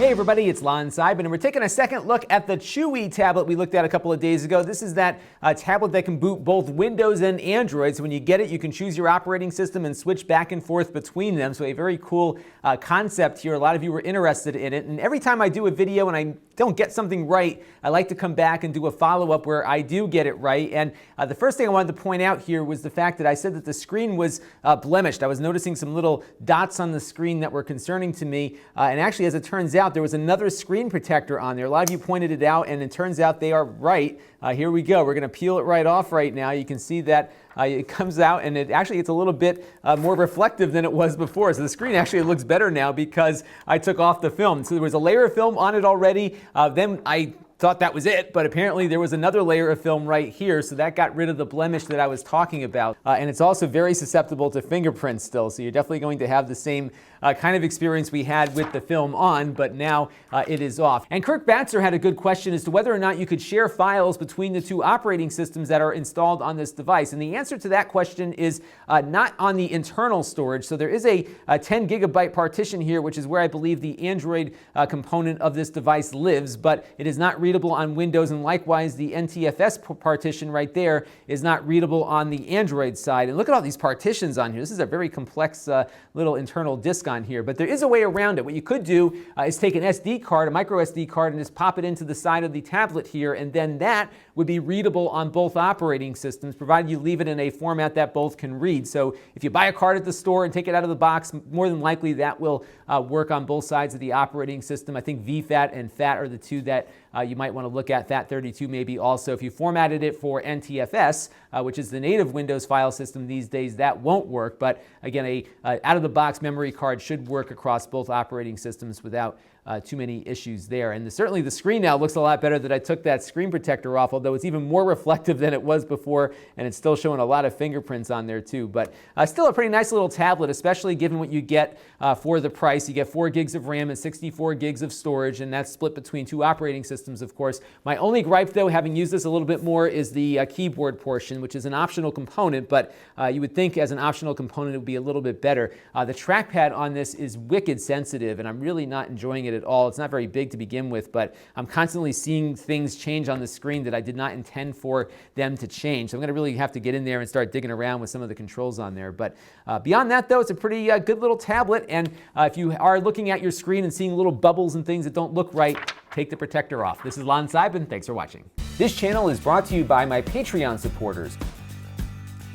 Hey everybody, it's Lon.TV, and we're taking a second look at the Chuwi tablet we looked at a couple of days ago. This is that tablet that can boot both Windows and Android. So when you get it, you can choose your operating system and switch back and forth between them. So a very cool concept here. A lot of you were interested in it. And every time I do a video and I don't get something right, I like to come back and do a follow-up where I do get it right. And the first thing I wanted to point out here was the fact that I said that the screen was blemished. I was noticing some little dots on the screen that were concerning to me. And actually, as it turns out, there was another screen protector on there. A lot of you pointed it out, and it turns out they are right. Here we go. We're going to peel it right off right now. You can see that it comes out, and it's a little bit more reflective than it was before. So the screen actually looks better now because I took off the film. So there was a layer of film on it already. Then I thought that was it, but apparently there was another layer of film right here, so that got rid of the blemish that I was talking about. And it's also very susceptible to fingerprints still, so you're definitely going to have the same kind of experience we had with the film on, but now it is off. And Kirk Batzer had a good question as to whether or not you could share files between the two operating systems that are installed on this device. And the answer to that question is not on the internal storage. So there is a 10 gigabyte partition here, which is where I believe the Android component of this device lives, but it is not readable on Windows, and likewise the NTFS partition right there is not readable on the Android side. And look at all these partitions on here. This is a very complex little internal disk on here, but there is a way around it. What you could do is take an SD card, a micro SD card, and just pop it into the side of the tablet here, and then that would be readable on both operating systems, provided you leave it in a format that both can read. So if you buy a card at the store and take it out of the box, more than likely that will work on both sides of the operating system. I think VFAT and FAT are the two that you might want to look at. FAT32 maybe also. If you formatted it for NTFS, which is the native Windows file system these days, that won't work. But again, a out-of-the-box memory card should work across both operating systems without too many issues there. And certainly the screen now looks a lot better that I took that screen protector off, although it's even more reflective than it was before, and it's still showing a lot of fingerprints on there too. But still a pretty nice little tablet, especially given what you get for the price. You get 4 gigs of RAM and 64 gigs of storage, and that's split between two operating systems, of course. My only gripe, though, having used this a little bit more, is the keyboard portion, which is an optional component, but you would think as an optional component it would be a little bit better. The trackpad on this is wicked sensitive, and I'm really not enjoying it at all. It's not very big to begin with, but I'm constantly seeing things change on the screen that I did not intend for them to change. So I'm going to really have to get in there and start digging around with some of the controls on there. But beyond that, though, it's a pretty good little tablet. And if you are looking at your screen and seeing little bubbles and things that don't look right, take the protector off. This is Lon.TV, and thanks for watching. This channel is brought to you by my Patreon supporters.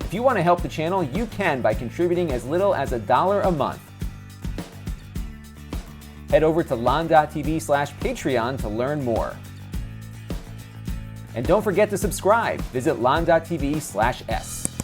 If you want to help the channel, you can by contributing as little as $1 a month. Head over to Lon.TV/Patreon to learn more. And don't forget to subscribe. Visit Lon.TV/S.